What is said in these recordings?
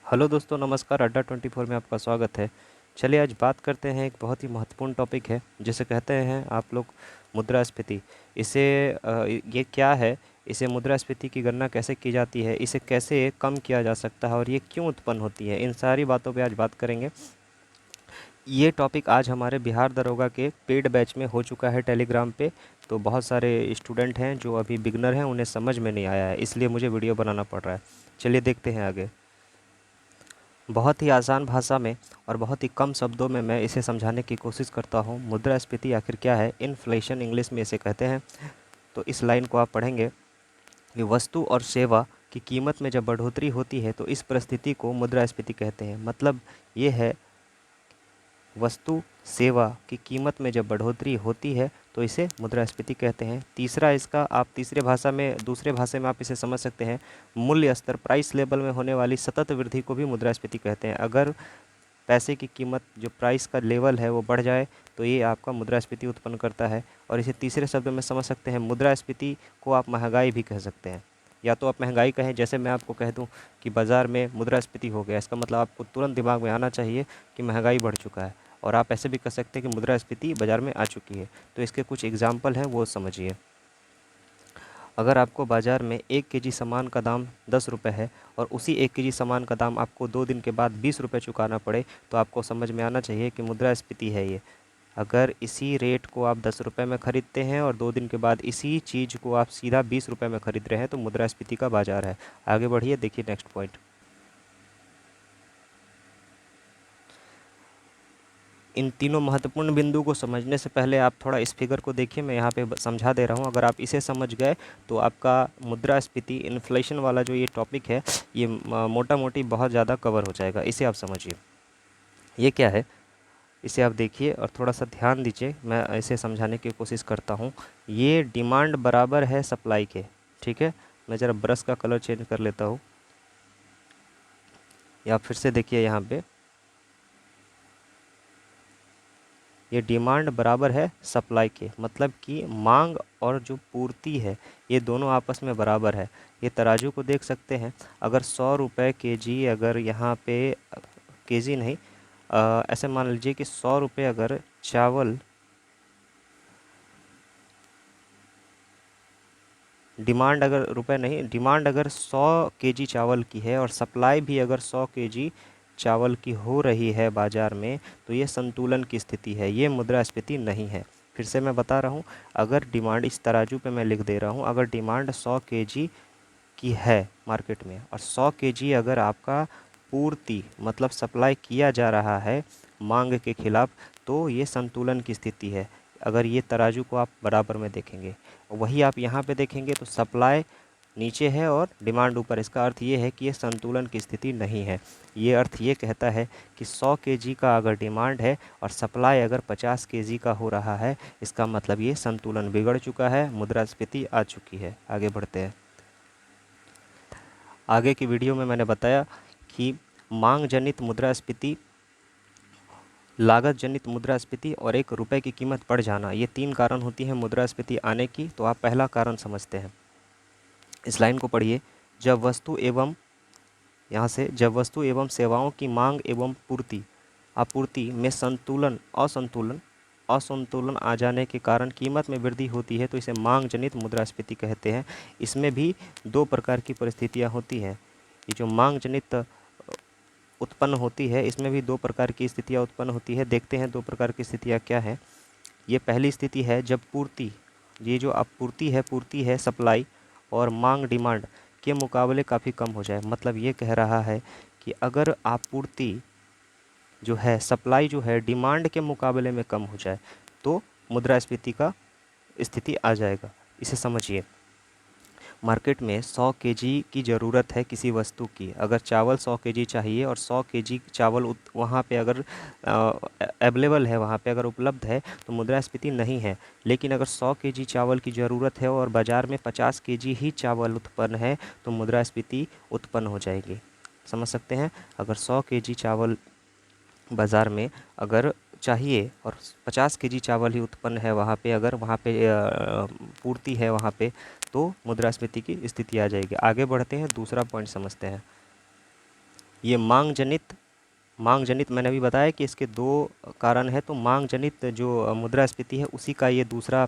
Hello दोस्तों, नमस्कार। अड्डा 24 में आपका स्वागत है। चलिए आज बात करते हैं, एक बहुत ही महत्वपूर्ण टॉपिक है जिसे कहते हैं आप लोग मुद्रास्फीति। इसे ये क्या है, इसे मुद्रास्फीति की गणना कैसे की जाती है, इसे कैसे कम किया जा सकता है और ये क्यों उत्पन्न होती है, इन सारी बातों पे आज बात करेंगे। ये टॉपिक आज हमारे बिहार दरोगा के पेड बैच में हो चुका है टेलीग्राम पे। तो बहुत सारे स्टूडेंट हैं जो अभी बिगनर हैं, उन्हें समझ में नहीं आया है, इसलिए मुझे वीडियो बनाना पड़ रहा है। चलिए देखते हैं आगे। बहुत ही आसान भाषा में और बहुत ही कम शब्दों में मैं इसे समझाने की कोशिश करता हूँ। मुद्रास्फीति आखिर क्या है, इन्फ्लेशन इंग्लिश में इसे कहते हैं। तो इस लाइन को आप पढ़ेंगे कि वस्तु और सेवा की कीमत में जब बढ़ोतरी होती है तो इस परिस्थिति को मुद्रास्फीति कहते हैं। मतलब ये है, वस्तु सेवा की कीमत में जब बढ़ोतरी होती है तो इसे मुद्रास्फीति कहते हैं। तीसरा, इसका आप दूसरे भाषा में आप इसे समझ सकते हैं, मूल्य स्तर प्राइस लेवल में होने वाली सतत वृद्धि को भी मुद्रास्फीति कहते हैं। अगर पैसे की कीमत, जो प्राइस का लेवल है, वो बढ़ जाए तो ये आपका मुद्रास्फीति उत्पन्न करता है। और इसे तीसरे शब्द में समझ सकते हैं, मुद्रास्फीति को आप महंगाई भी कह सकते हैं। या तो आप महंगाई कहें, जैसे मैं आपको कह दूं कि बाज़ार में मुद्रास्फीति हो गया, इसका मतलब आपको तुरंत दिमाग में आना चाहिए कि महंगाई बढ़ चुका है। और आप ऐसे भी कह सकते हैं कि मुद्रास्फीति बाज़ार में आ चुकी है। तो इसके कुछ एग्जाम्पल हैं, वो समझिए। अगर आपको बाज़ार में 1 केजी सामान का दाम 10 रुपये है और उसी 1 केजी सामान का दाम आपको 2 दिन के बाद 20 रुपये चुकाना पड़े, तो आपको समझ में आना चाहिए कि मुद्रास्फीति है ये। अगर इसी रेट को आप 10 रुपये में ख़रीदते हैं और 2 दिन के बाद इसी चीज़ को आप सीधा 20 रुपये में ख़रीद रहे हैं, तो मुद्रास्फीति का बाज़ार है। आगे बढ़िए, देखिए नेक्स्ट पॉइंट। इन तीनों महत्वपूर्ण बिंदु को समझने से पहले आप थोड़ा इस फिगर को देखिए, मैं यहाँ पे समझा दे रहा हूँ। अगर आप इसे समझ गए तो आपका मुद्रास्फीति, इन्फ्लेशन वाला जो ये टॉपिक है, ये मोटा मोटी बहुत ज़्यादा कवर हो जाएगा। इसे आप समझिए, ये क्या है, इसे आप देखिए और थोड़ा सा ध्यान दीजिए, मैं इसे समझाने की कोशिश करता हूँ। ये डिमांड बराबर है सप्लाई के, ठीक है। मैं ज़रा ब्रश का कलर चेंज कर लेता हूँ, या फिर से देखिए यहाँ पे, ये डिमांड बराबर है सप्लाई के, मतलब कि मांग और जो पूर्ति है, ये दोनों आपस में बराबर है। ये तराजू को देख सकते हैं। अगर 100 रुपये केजी, अगर यहाँ पे केजी नहीं, ऐसे मान लीजिए कि 100 रुपये अगर चावल, डिमांड अगर रुपए नहीं, डिमांड अगर 100 केजी चावल की है और सप्लाई भी अगर 100 केजी चावल की हो रही है बाज़ार में, तो ये संतुलन की स्थिति है, ये मुद्रास्फीति नहीं है। फिर से मैं बता रहा हूँ, अगर डिमांड, इस तराजू पे मैं लिख दे रहा हूँ, अगर डिमांड 100 केजी की है मार्केट में और 100 केजी अगर आपका पूर्ति मतलब सप्लाई किया जा रहा है मांग के खिलाफ, तो ये संतुलन की स्थिति है। अगर ये तराजू को आप बराबर में देखेंगे, वही आप यहाँ पे देखेंगे तो सप्लाई नीचे है और डिमांड ऊपर, इसका अर्थ ये है कि ये संतुलन की स्थिति नहीं है। ये अर्थ ये कहता है कि 100 केजी का अगर डिमांड है और सप्लाई अगर 50 केजी का हो रहा है, इसका मतलब ये संतुलन बिगड़ चुका है, मुद्रास्फीति आ चुकी है। आगे बढ़ते हैं। आगे की वीडियो में मैंने बताया कि मांग जनित मुद्रास्फीति, लागत जनित मुद्रास्फीति और एक रुपए की कीमत बढ़ जाना, ये 3 कारण होती हैं मुद्रास्फीति आने की। तो आप पहला कारण समझते हैं। इस लाइन को पढ़िए, जब वस्तु एवं, यहाँ से, जब वस्तु एवं सेवाओं की मांग एवं पूर्ति आपूर्ति में असंतुलन असंतुलन आ जाने के कारण कीमत में वृद्धि होती है, तो इसे मांग जनित मुद्रास्फीति कहते हैं। इसमें भी 2 प्रकार की परिस्थितियाँ होती हैं। ये जो मांग जनित उत्पन्न होती है, इसमें भी 2 प्रकार की स्थितियाँ उत्पन्न होती है। देखते हैं 2 प्रकार की स्थितियाँ क्या है। ये पहली स्थिति है जब पूर्ति, ये जो आपूर्ति है, पूर्ति है सप्लाई, और मांग डिमांड के मुकाबले काफ़ी कम हो जाए। मतलब ये कह रहा है कि अगर आपूर्ति जो है, सप्लाई जो है, डिमांड के मुकाबले में कम हो जाए, तो मुद्रास्फीति का स्थिति आ जाएगा। इसे समझिए, मार्केट में 100 केजी की ज़रूरत है किसी वस्तु की। अगर चावल 100 केजी चाहिए और 100 केजी चावल वहाँ पे अगर अवेलेबल है, वहाँ पे अगर उपलब्ध है, तो मुद्रास्फीति नहीं है। लेकिन अगर 100 केजी चावल की ज़रूरत है और बाज़ार में 50 केजी ही चावल उत्पन्न है, तो मुद्रास्फीति उत्पन्न हो जाएगी। समझ सकते हैं, अगर 100 केजी चावल बाज़ार में अगर चाहिए और 50 केजी चावल ही उत्पन्न है वहाँ पे, अगर वहाँ पे पूर्ति है वहाँ पे, तो मुद्रास्फीति की स्थिति आ जाएगी। आगे बढ़ते हैं, दूसरा पॉइंट समझते हैं। ये मांग जनित मैंने अभी बताया कि इसके दो कारण है, तो मांग जनित जो मुद्रास्फीति है उसी का ये दूसरा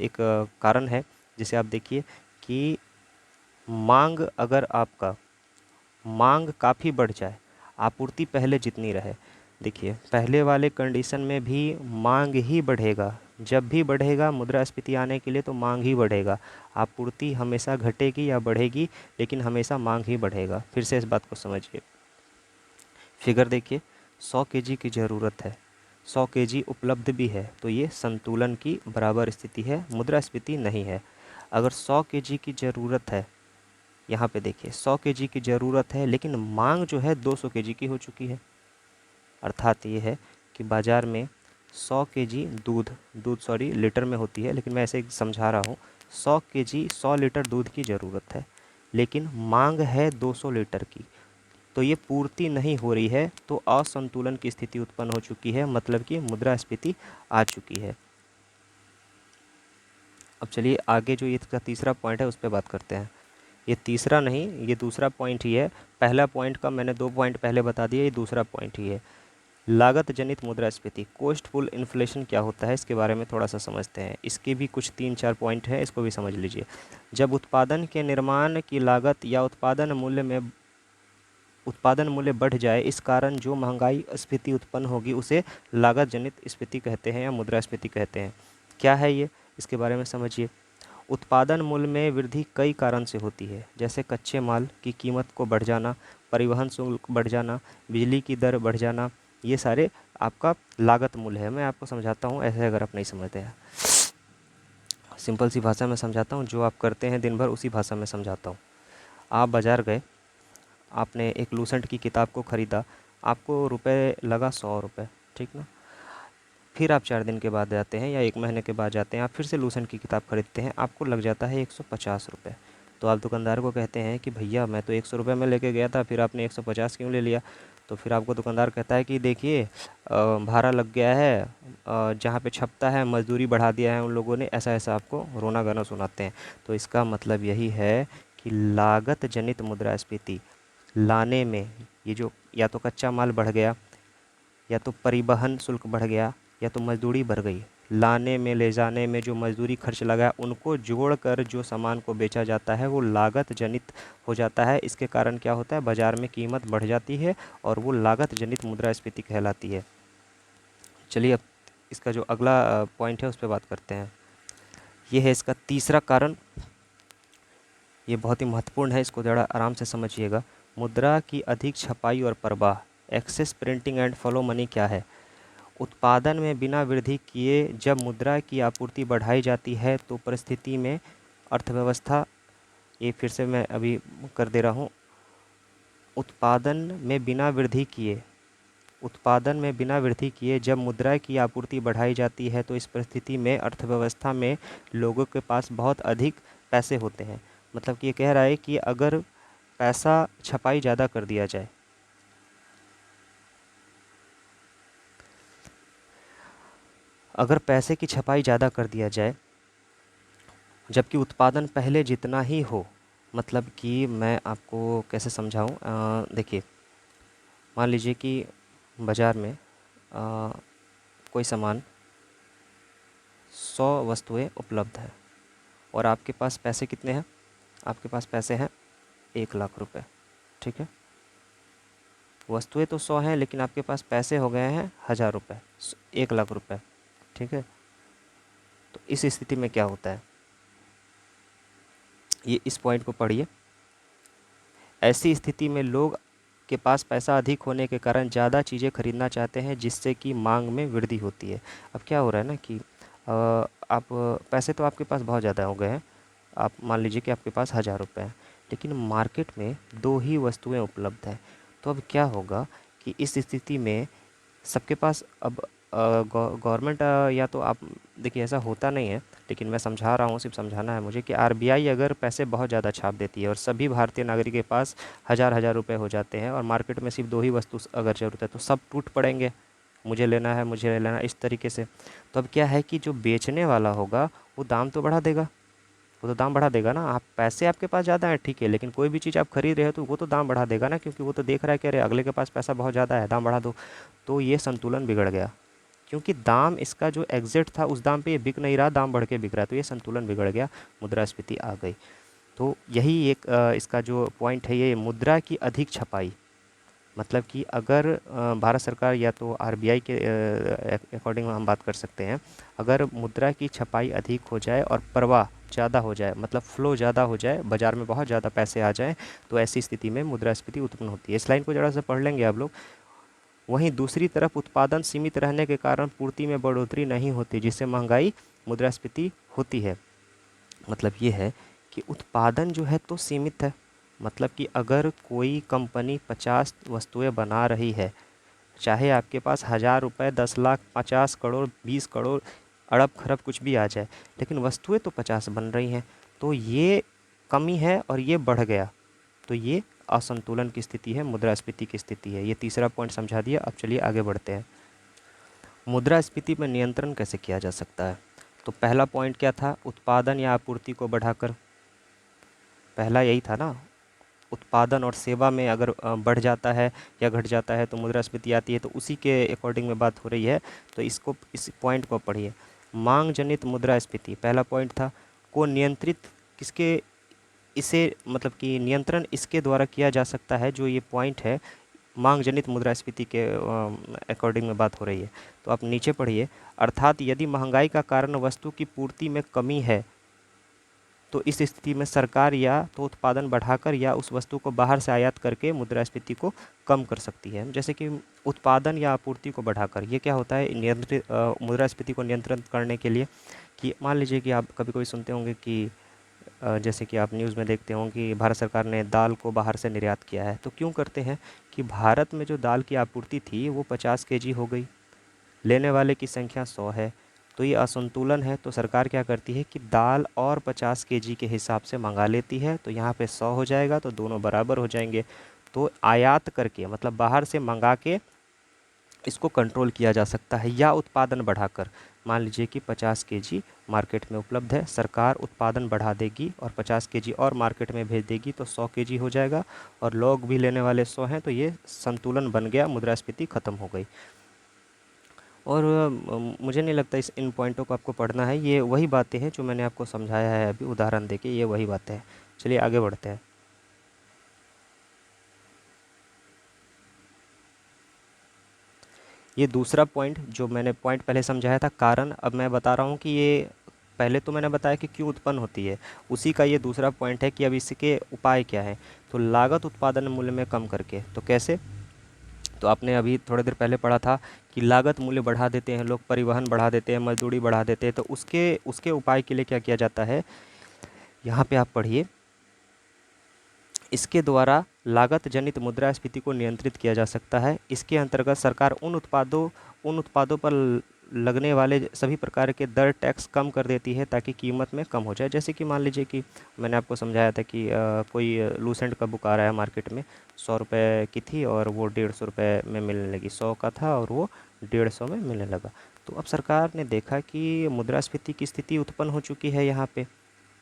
एक कारण है। जिसे आप देखिए कि मांग अगर आपका मांग काफ़ी बढ़ जाए, आपूर्ति पहले जितनी रहे। देखिए पहले वाले कंडीशन में भी मांग ही बढ़ेगा, जब भी बढ़ेगा मुद्रास्फीति आने के लिए तो मांग ही बढ़ेगा। आपूर्ति हमेशा घटेगी या बढ़ेगी, लेकिन हमेशा मांग ही बढ़ेगा। फिर से इस बात को समझिए। फिगर देखिए, 100 kg की ज़रूरत है, 100 kg उपलब्ध भी है, तो ये संतुलन की बराबर स्थिति है, मुद्रास्फीति नहीं है। अगर 100 kg की ज़रूरत है, यहाँ पे देखिए 100 kg की ज़रूरत है, लेकिन मांग जो है 200 kg की हो चुकी है। अर्थात ये है कि बाज़ार में 100 kg दूध सॉरी लीटर में होती है, लेकिन मैं ऐसे समझा रहा हूँ। 100 kg 100 लीटर दूध की ज़रूरत है, लेकिन मांग है 200 लीटर की, तो ये पूर्ति नहीं हो रही है, तो असंतुलन की स्थिति उत्पन्न हो चुकी है, मतलब कि मुद्रास्फीति आ चुकी है। अब चलिए आगे जो ये इसका तीसरा पॉइंट है उस पर बात करते हैं। ये तीसरा नहीं, ये दूसरा पॉइंट ही है। पहला पॉइंट का मैंने 2 पॉइंट पहले बता दिए, ये दूसरा पॉइंट ही है। लागत जनित मुद्रास्फीति, कोस्टफुल इन्फ्लेशन क्या होता है इसके बारे में थोड़ा सा समझते हैं। इसके भी कुछ 3-4 पॉइंट हैं, इसको भी समझ लीजिए। जब उत्पादन के निर्माण की लागत या उत्पादन मूल्य बढ़ जाए, इस कारण जो महंगाई स्फीति उत्पन्न होगी उसे लागत जनित स्फीति कहते हैं या मुद्रास्फीति कहते हैं। क्या है ये, इसके बारे में समझिए। उत्पादन मूल्य में वृद्धि कई कारण से होती है, जैसे कच्चे माल की कीमत को बढ़ जाना, परिवहन शुल्क बढ़ जाना, बिजली की दर बढ़ जाना, ये सारे आपका लागत मूल्य है। मैं आपको समझाता हूँ, ऐसे अगर आप नहीं समझते हैं, सिंपल सी भाषा में समझाता हूँ, जो आप करते हैं दिन भर उसी भाषा में समझाता हूँ। आप बाज़ार गए, आपने एक लूसेंट की किताब को ख़रीदा, आपको रुपए लगा 100 रुपये, ठीक ना। फिर आप 4 दिन के बाद जाते हैं या 1 महीने के बाद जाते हैं, आप फिर से लूसेंट की किताब खरीदते हैं, आपको लग जाता है 150 रुपये। तो आप दुकानदार को कहते हैं कि भैया मैं तो 100 रुपये में लेके गया था, फिर आपने 150 क्यों ले लिया। तो फिर आपको दुकानदार कहता है कि देखिए भाड़ा लग गया है, जहाँ पे छपता है मज़दूरी बढ़ा दिया है उन लोगों ने, ऐसा ऐसा आपको रोना गाना सुनाते हैं। तो इसका मतलब यही है कि लागत जनित मुद्रास्फीति लाने में, ये जो या तो कच्चा माल बढ़ गया, या तो परिवहन शुल्क बढ़ गया, या तो मजदूरी बढ़ गई, लाने में ले जाने में जो मजदूरी खर्च लगा है उनको जोड़कर जो सामान को बेचा जाता है वो लागत जनित हो जाता है। इसके कारण क्या होता है, बाज़ार में कीमत बढ़ जाती है और वो लागत जनित मुद्रास्फीति कहलाती है। चलिए अब इसका जो अगला पॉइंट है उस पर बात करते हैं। ये है इसका तीसरा कारण, ये बहुत ही महत्वपूर्ण है, इसको ज़रा आराम से समझिएगा। मुद्रा की अधिक छपाई और प्रवाह, excess printing and follow money क्या है। उत्पादन में बिना वृद्धि किए जब मुद्रा की आपूर्ति बढ़ाई जाती है तो परिस्थिति में अर्थव्यवस्था, ये फिर से मैं अभी कर दे रहा हूँ, उत्पादन में बिना वृद्धि किए उत्पादन में बिना वृद्धि किए जब मुद्रा की आपूर्ति बढ़ाई जाती है तो इस परिस्थिति में अर्थव्यवस्था में लोगों के पास बहुत अधिक पैसे होते हैं। मतलब कि ये कह रहा है कि अगर पैसा छपाई ज़्यादा कर दिया जाए, अगर पैसे की छपाई ज़्यादा कर दिया जाए जबकि उत्पादन पहले जितना ही हो, मतलब कि मैं आपको कैसे समझाऊं, देखिए मान लीजिए कि बाज़ार में कोई सामान 100 वस्तुएं उपलब्ध है और आपके पास पैसे कितने हैं, आपके पास पैसे हैं 1 लाख रुपए, ठीक है। वस्तुएं तो 100 हैं लेकिन आपके पास पैसे हो गए हैं 1000 रुपये, 1 लाख रुपए, ठीक है। तो इस स्थिति में क्या होता है, ये इस पॉइंट को पढ़िए। ऐसी स्थिति में लोग के पास पैसा अधिक होने के कारण ज़्यादा चीज़ें खरीदना चाहते हैं, जिससे कि मांग में वृद्धि होती है। अब क्या हो रहा है ना कि आप पैसे तो आपके पास बहुत ज़्यादा हो गए हैं, आप मान लीजिए कि आपके पास 1000 रुपये हैं, लेकिन मार्केट में 2 ही वस्तुएं उपलब्ध हैं। तो अब क्या होगा कि इस स्थिति में सबके पास अब गवर्नमेंट या तो आप देखिए ऐसा होता नहीं है, लेकिन मैं समझा रहा हूँ, सिर्फ समझाना है मुझे कि आरबीआई अगर पैसे बहुत ज़्यादा छाप देती है और सभी भारतीय नागरिक के पास हज़ार हज़ार रुपये हो जाते हैं और मार्केट में सिर्फ 2 ही वस्तु अगर ज़रूरत है तो सब टूट पड़ेंगे, मुझे लेना है मुझे लेना है, इस तरीके से। तो अब क्या है कि जो बेचने वाला होगा वो दाम तो बढ़ा देगा, वो तो दाम बढ़ा देगा ना। आप पैसे आपके पास ज़्यादा हैं ठीक है, लेकिन कोई भी चीज़ आप खरीद रहे हो तो वो तो दाम बढ़ा देगा ना, क्योंकि वो तो देख रहा है कि अरे अगले के पास पैसा बहुत ज़्यादा है, दाम बढ़ा दो। तो ये संतुलन बिगड़ गया, क्योंकि दाम इसका जो एग्जिट था उस दाम पे ये बिक नहीं रहा, दाम बढ़ के बिक रहा है, तो ये संतुलन बिगड़ गया, मुद्रास्फीति आ गई। तो यही एक इसका जो पॉइंट है, ये मुद्रा की अधिक छपाई, मतलब कि अगर भारत सरकार या तो आरबीआई के अकॉर्डिंग हम बात कर सकते हैं, अगर मुद्रा की छपाई अधिक हो जाए और प्रवाह ज़्यादा हो जाए, मतलब फ्लो ज़्यादा हो जाए, बाज़ार में बहुत ज़्यादा पैसे आ जाएं, तो ऐसी स्थिति में मुद्रास्फीति उत्पन्न होती है। इस लाइन को ज़रा सा पढ़ लेंगे आप लोग। वहीं दूसरी तरफ उत्पादन सीमित रहने के कारण पूर्ति में बढ़ोतरी नहीं होती, जिससे महंगाई मुद्रास्फीति होती है। मतलब ये है कि उत्पादन जो है तो सीमित है, मतलब कि अगर कोई कंपनी 50 वस्तुएं बना रही है, चाहे आपके पास 1000 रुपये, 10 लाख, 50 करोड़, 20 करोड़, अरब खरब कुछ भी आ जाए, लेकिन वस्तुएं तो 50 बन रही हैं, तो ये कमी है और ये बढ़ गया, तो ये असंतुलन की स्थिति है, मुद्रास्फीति की स्थिति है। ये तीसरा पॉइंट समझा दिया। अब चलिए आगे बढ़ते हैं। मुद्रास्फीति में नियंत्रण कैसे किया जा सकता है? तो पहला पॉइंट क्या था? उत्पादन या आपूर्ति को बढ़ाकर। पहला यही था ना, उत्पादन और सेवा में अगर बढ़ जाता है या घट जाता है तो मुद्रास्फीति आती है, तो उसी के अकॉर्डिंग में बात हो रही है। तो इसको, इस पॉइंट को पढ़िए। मांग जनित मुद्रास्फीति पहला पॉइंट था, को नियंत्रित किसके, इसे मतलब कि नियंत्रण इसके द्वारा किया जा सकता है, जो ये पॉइंट है मांग जनित मुद्रास्फीति के अकॉर्डिंग में बात हो रही है। तो आप नीचे पढ़िए, अर्थात यदि महंगाई का कारण वस्तु की पूर्ति में कमी है, तो इस स्थिति में सरकार या तो उत्पादन बढ़ाकर या उस वस्तु को बाहर से आयात करके मुद्रास्फीति को कम कर सकती है। जैसे कि उत्पादन या आपूर्ति को बढ़ाकर, ये क्या होता है, नियंत्रित मुद्रास्फीति को नियंत्रित करने के लिए, कि मान लीजिए कि आप कभी कभी सुनते होंगे कि जैसे कि आप न्यूज़ में देखते होंगे कि भारत सरकार ने दाल को बाहर से निर्यात किया है। तो क्यों करते हैं कि भारत में जो दाल की आपूर्ति थी वो 50 kg हो गई, लेने वाले की संख्या 100 है, तो ये असंतुलन है। तो सरकार क्या करती है कि दाल और 50 kg के हिसाब से मंगा लेती है, तो यहाँ पे 100 हो जाएगा, तो दोनों बराबर हो जाएंगे। तो आयात करके, मतलब बाहर से मंगा के इसको कंट्रोल किया जा सकता है, या उत्पादन बढ़ाकर। मान लीजिए कि 50 kg मार्केट में उपलब्ध है, सरकार उत्पादन बढ़ा देगी और 50 kg और मार्केट में भेज देगी, तो 100 kg हो जाएगा, और लोग भी लेने वाले 100 हैं, तो ये संतुलन बन गया, मुद्रास्फीति ख़त्म हो गई। और मुझे नहीं लगता इस इन पॉइंटों को आपको पढ़ना है, ये वही बातें हैं जो मैंने आपको समझाया है अभी उदाहरण देके, ये वही बातें हैं। चलिए आगे बढ़ते हैं। ये दूसरा पॉइंट जो मैंने पॉइंट पहले समझाया था कारण, अब मैं बता रहा हूँ कि ये, पहले तो मैंने बताया कि क्यों उत्पन्न होती है, उसी का ये दूसरा पॉइंट है कि अब इसके उपाय क्या है। तो लागत उत्पादन मूल्य में कम करके, तो कैसे? तो आपने अभी थोड़ी देर पहले पढ़ा था कि लागत मूल्य बढ़ा देते हैं लोग, परिवहन बढ़ा देते हैं, मजदूरी बढ़ा देते हैं, तो उसके उसके उपाय के लिए क्या किया जाता है, यहाँ पे आप पढ़िए। इसके द्वारा लागत जनित मुद्रास्फीति को नियंत्रित किया जा सकता है। इसके अंतर्गत सरकार उन उत्पादों पर लगने वाले सभी प्रकार के दर टैक्स कम कर देती है, ताकि कीमत में कम हो जाए। जैसे कि मान लीजिए कि मैंने आपको समझाया था कि कोई लूसेंट का बुक आ रहा है मार्केट में, 100 रुपये की थी और वो 150 रुपये में मिलने लगी, 100 का था और वो 150 में मिलने लगा। तो अब सरकार ने देखा कि मुद्रास्फीति की स्थिति उत्पन्न हो चुकी है यहाँ पे,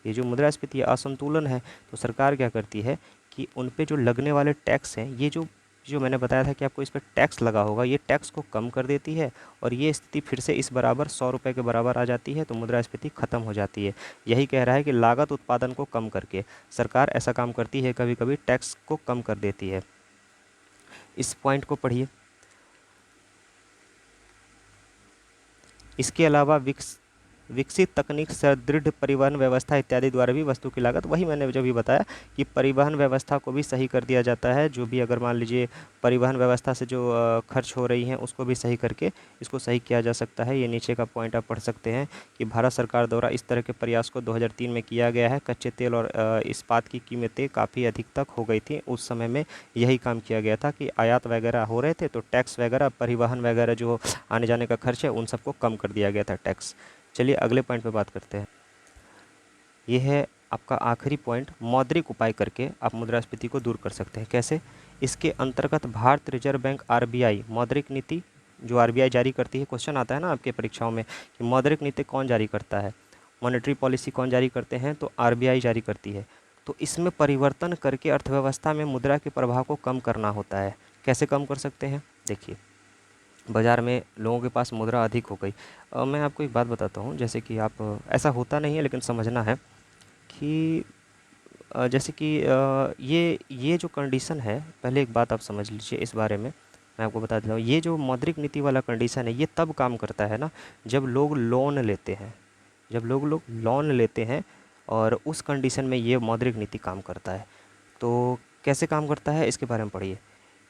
ये जो मुद्रास्फीति असंतुलन है, तो सरकार क्या करती है कि उन पे जो लगने वाले टैक्स हैं, ये जो जो मैंने बताया था कि आपको इस पर टैक्स लगा होगा, ये टैक्स को कम कर देती है, और ये स्थिति फिर से इस बराबर 100 रुपये के बराबर आ जाती है, तो मुद्रास्फीति खत्म हो जाती है। यही कह रहा है कि लागत उत्पादन को कम करके सरकार ऐसा काम करती है, कभी कभी टैक्स को कम कर देती है। इस पॉइंट को पढ़िए। इसके अलावा विकसित तकनीक, सुदृढ़ परिवहन व्यवस्था इत्यादि द्वारा भी वस्तु की लागत, वही मैंने जो भी बताया कि परिवहन व्यवस्था को भी सही कर दिया जाता है। जो भी अगर मान लीजिए परिवहन व्यवस्था से जो खर्च हो रही हैं उसको भी सही करके इसको सही किया जा सकता है। ये नीचे का पॉइंट आप पढ़ सकते हैं कि भारत सरकार द्वारा इस तरह के प्रयास को 2003 में किया गया है। कच्चे तेल और इस्पात की कीमतें काफ़ी अधिक तक हो गई थी, उस समय में यही काम किया गया था कि आयात वगैरह हो रहे थे, तो टैक्स वगैरह, परिवहन वगैरह जो आने जाने का खर्च है, उन सबको कम कर दिया गया था, टैक्स। चलिए अगले पॉइंट पे बात करते हैं। ये है आपका आखिरी पॉइंट, मौद्रिक उपाय करके आप मुद्रास्फीति को दूर कर सकते हैं। कैसे? इसके अंतर्गत भारत रिजर्व बैंक आरबीआई मौद्रिक नीति जो आरबीआई जारी करती है, क्वेश्चन आता है ना आपके परीक्षाओं में कि मौद्रिक नीति कौन जारी करता है, मॉनेटरी पॉलिसी कौन जारी करते हैं? तो आरबीआई जारी करती है। तो इसमें परिवर्तन करके अर्थव्यवस्था में मुद्रा के प्रभाव को कम करना होता है। कैसे कम कर सकते हैं? देखिए, बाज़ार में लोगों के पास मुद्रा अधिक हो गई। मैं आपको एक बात बताता हूँ, जैसे कि आप, ऐसा होता नहीं है लेकिन समझना है कि जैसे कि ये जो कंडीशन है, पहले एक बात आप समझ लीजिए इस बारे में। मैं आपको बता देता हूँ, ये जो मौद्रिक नीति वाला कंडीशन है, ये तब काम करता है ना, जब लोग लोन लेते हैं। जब लोग लोन लेते हैं और उस कंडीशन में ये मौद्रिक नीति काम करता है। तो कैसे काम करता है, इसके बारे में पढ़िए।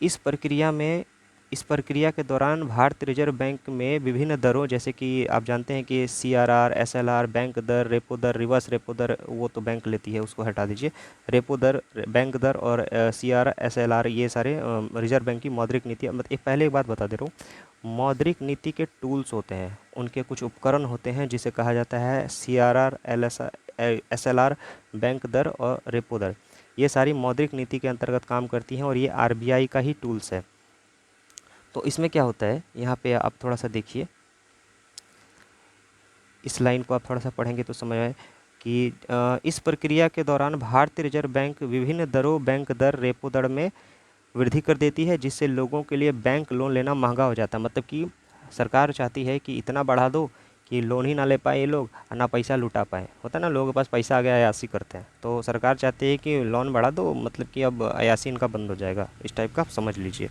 इस प्रक्रिया में इस प्रक्रिया के दौरान भारतीय रिजर्व बैंक में विभिन्न दरों, जैसे कि आप जानते हैं कि सीआरआर, एसएलआर, बैंक दर, रेपो दर, रिवर्स रेपो दर, वो तो बैंक लेती है, उसको हटा दीजिए। रेपो दर, बैंक दर और सीआर, एसएलआर, ये सारे रिजर्व बैंक की मौद्रिक नीति। मतलब एक पहले एक बात बता दे रहा हूँ, मौद्रिक नीति के टूल्स होते हैं, उनके कुछ उपकरण होते हैं जिसे कहा जाता है सीआरआर, एसएलआर, बैंक दर और रेपो दर। ये सारी मौद्रिक नीति के अंतर्गत काम करती हैं और ये आरबीआई का ही टूल्स है। तो इसमें क्या होता है, यहाँ पे आप थोड़ा सा देखिए, इस लाइन को आप थोड़ा सा पढ़ेंगे तो समझ आए कि इस प्रक्रिया के दौरान भारतीय रिजर्व बैंक विभिन्न दरों, बैंक दर, रेपो दर में वृद्धि कर देती है, जिससे लोगों के लिए बैंक लोन लेना महंगा हो जाता है। मतलब कि सरकार चाहती है कि इतना बढ़ा दो कि लोन ही ना ले पाए ये लोग और ना पैसा लुटा पाए। होता है ना, लोगों के पास पैसा आ गया, अयासी करते हैं, तो सरकार चाहती है कि लोन बढ़ा दो, मतलब कि अब अयासी इनका बंद हो जाएगा, इस टाइप का आप समझ लीजिए।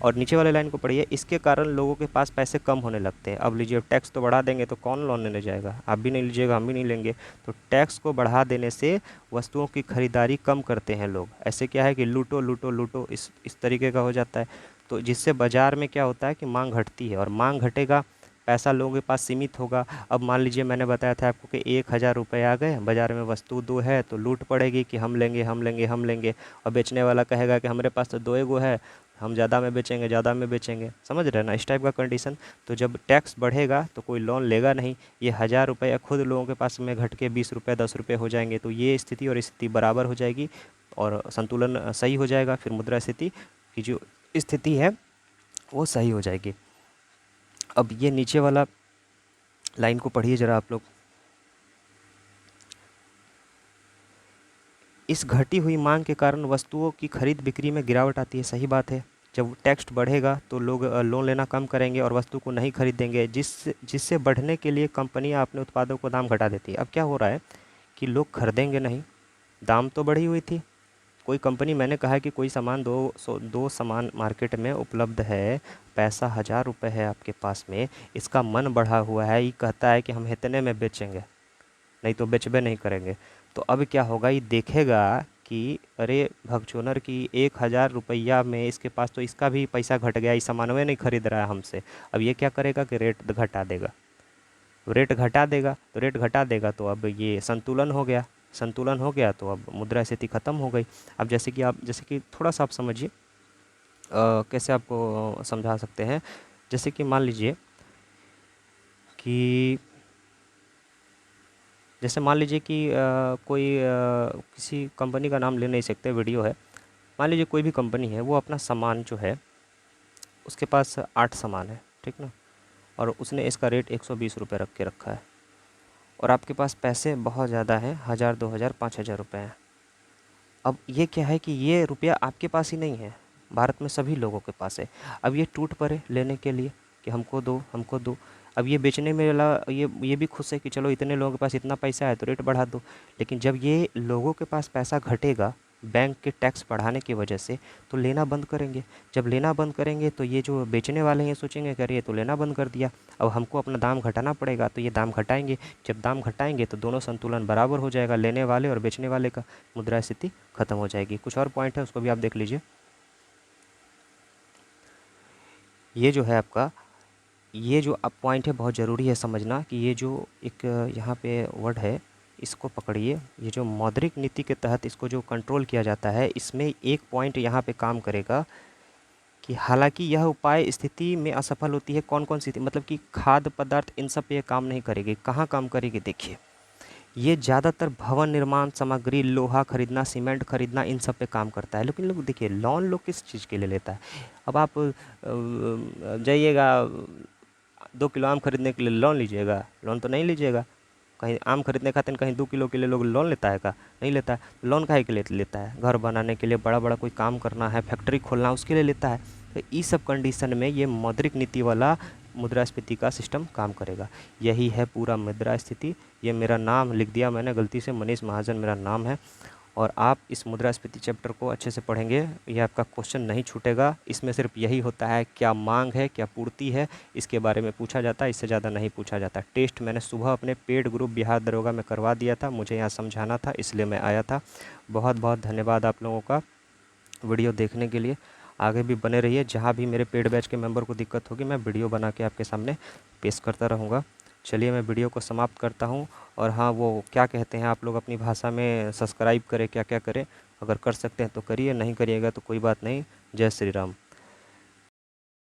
और नीचे वाले लाइन को पढ़िए, इसके कारण लोगों के पास पैसे कम होने लगते हैं। अब लीजिए, टैक्स तो बढ़ा देंगे तो कौन लोन लेने जाएगा? आप भी नहीं लीजिएगा, हम भी नहीं लेंगे। तो टैक्स को बढ़ा देने से वस्तुओं की खरीदारी कम करते हैं लोग। ऐसे क्या है कि लूटो लूटो लूटो, इस तरीके का हो जाता है। तो जिससे बाज़ार में क्या होता है कि मांग घटती है, और मांग घटेगा, पैसा लोगों के पास सीमित होगा। अब मान लीजिए, मैंने बताया था आपको कि 1,000 रुपये आ गए, बाज़ार में वस्तु दो है, तो लूट पड़ेगी कि हम लेंगे हम लेंगे हम लेंगे। और बेचने वाला कहेगा कि हमारे पास तो दो एगो है, हम ज़्यादा में बेचेंगे, ज़्यादा में बेचेंगे। समझ रहे हैं ना, इस टाइप का कंडीशन। तो जब टैक्स बढ़ेगा तो कोई लोन लेगा नहीं। ये 1,000 रुपये खुद लोगों के पास में घट के 20 रुपये, 10 रुपये हो जाएंगे। तो ये स्थिति और स्थिति बराबर हो जाएगी और संतुलन सही हो जाएगा। फिर मुद्रा स्थिति की जो स्थिति है वो सही हो जाएगी। अब ये नीचे वाला लाइन को पढ़िए ज़रा आप लोग। इस घटी हुई मांग के कारण वस्तुओं की खरीद बिक्री में गिरावट आती है। सही बात है, जब टैक्स बढ़ेगा तो लोग लोन लेना कम करेंगे और वस्तु को नहीं खरीदेंगे, जिससे बढ़ने के लिए कंपनियां अपने उत्पादों को दाम घटा देती है। अब क्या हो रहा है कि लोग खरीदेंगे नहीं, दाम तो बढ़ी हुई थी। कोई कंपनी, मैंने कहा है कि कोई सामान दो सामान मार्केट में उपलब्ध है, पैसा 1,000 रुपये है आपके पास में, इसका मन बढ़ा हुआ है, ये कहता है कि हम इतने में बेचेंगे, नहीं तो बेचबे नहीं करेंगे। तो अब क्या होगा, ये देखेगा कि अरे भगचोनर की 1,000 रुपया में इसके पास तो इसका भी पैसा घट गया, इस सामान में नहीं खरीद रहा है हमसे। अब ये क्या करेगा कि रेट घटा देगा। रेट घटा देगा तो रेट घटा देगा तो अब ये संतुलन हो गया। संतुलन हो गया तो अब मुद्रा स्थिति ख़त्म हो गई। अब जैसे कि थोड़ा सा आप समझिए, कैसे आपको समझा सकते हैं। जैसे कि मान लीजिए कि कोई किसी कंपनी का नाम ले नहीं सकते, वीडियो है। मान लीजिए कोई भी कंपनी है, वो अपना सामान जो है, उसके पास 8 सामान है, ठीक ना, और उसने इसका रेट 120 रुपये रख के रखा है, और आपके पास पैसे बहुत ज़्यादा हैं, 1,000, 2,000, 5,000 रुपये हैं। अब ये क्या है कि ये रुपया आपके पास ही नहीं है, भारत में सभी लोगों के पास है। अब ये टूट पड़े लेने के लिए कि हमको दो हमको दो। अब ये बेचने में वाला ये भी खुश है कि चलो इतने लोगों के पास इतना पैसा है तो रेट बढ़ा दो। लेकिन जब ये लोगों के पास पैसा घटेगा बैंक के टैक्स बढ़ाने की वजह से, तो लेना बंद करेंगे। जब लेना बंद करेंगे तो ये जो बेचने वाले हैं सोचेंगे कि अरे ये तो लेना बंद कर दिया, अब हमको अपना दाम घटाना पड़ेगा, तो ये दाम घटाएंगे। जब दाम घटाएंगे तो दोनों संतुलन बराबर हो जाएगा, लेने वाले और बेचने वाले का, मुद्रा स्थिति खत्म हो जाएगी। कुछ और पॉइंट है, उसको भी आप देख लीजिए। ये जो है आपका, ये जो अब पॉइंट है बहुत ज़रूरी है समझना कि ये जो एक यहाँ पे वर्ड है, इसको पकड़िए। ये जो मौद्रिक नीति के तहत इसको जो कंट्रोल किया जाता है, इसमें एक पॉइंट यहाँ पे काम करेगा कि हालांकि यह उपाय स्थिति में असफल होती है। कौन कौन सी थी, मतलब कि खाद्य पदार्थ, इन सब पे ये काम नहीं करेगी। कहाँ काम करेगी, देखिए, ये ज़्यादातर भवन निर्माण सामग्री, लोहा खरीदना, सीमेंट खरीदना, इन सब पे काम करता है। लेकिन लोग देखिए, लोन लोग किस चीज़ के लिए लेता है। अब आप जाइएगा 2 किलो आम खरीदने के लिए लोन लीजिएगा? लोन तो नहीं लीजिएगा। कहीं आम खरीदने खातिर कहीं 2 किलो के लिए लोग लोन लेता है का? नहीं लेता है। तो लोन काहे के लिए लेता है? घर बनाने के लिए, बड़ा बड़ा कोई काम करना है, फैक्ट्री खोलना है, उसके लिए लेता है। तो इस सब कंडीशन में ये मौद्रिक नीति वाला मुद्रास्फीति का सिस्टम काम करेगा। यही है पूरा मुद्रास्फीति। ये मेरा नाम लिख दिया मैंने गलती से, मनीष महाजन मेरा नाम है। और आप इस मुद्रास्फीति चैप्टर को अच्छे से पढ़ेंगे, ये आपका क्वेश्चन नहीं छूटेगा। इसमें सिर्फ यही होता है क्या मांग है, क्या पूर्ति है, इसके बारे में पूछा जाता है, इससे ज़्यादा नहीं पूछा जाता। टेस्ट मैंने सुबह अपने पेड ग्रुप बिहार दरोगा में करवा दिया था, मुझे यहाँ समझाना था इसलिए मैं आया था। बहुत बहुत धन्यवाद आप लोगों का वीडियो देखने के लिए। आगे भी बने रहिए, जहाँ भी मेरे पेड बैच के मेंबर को दिक्कत होगी मैं वीडियो बना के आपके सामने पेश करता रहूँगा। चलिए मैं वीडियो को समाप्त करता हूँ। और हाँ, वो क्या कहते हैं आप लोग अपनी भाषा में सब्सक्राइब करें, क्या क्या करें, अगर कर सकते हैं तो करिए, नहीं करिएगा तो कोई बात नहीं। जय श्री राम।